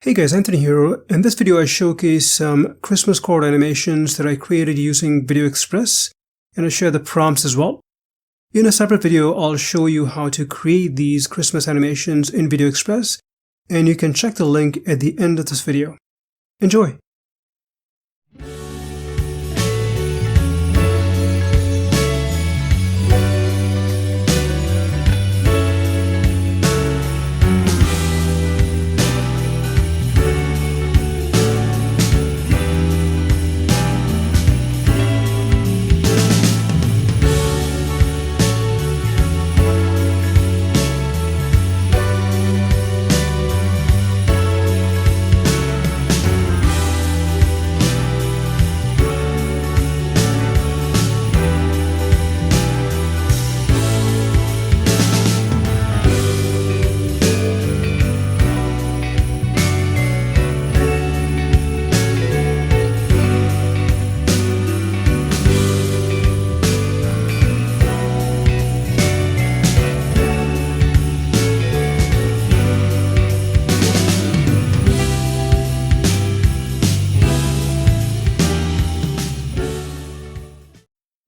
Hey guys, Anthony here. In this video I showcase some Christmas card animations that I created using VideoExpress, and I share the prompts as well. In a separate video I'll show you how to create these Christmas animations in VideoExpress, and you can check the link at the end of this video. Enjoy!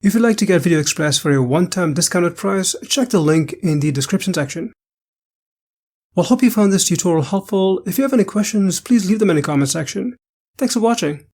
If you'd like to get VideoExpress for a one-time discounted price, check the link in the description section. Well, hope you found this tutorial helpful. If you have any questions, please leave them in the comment section. Thanks for watching.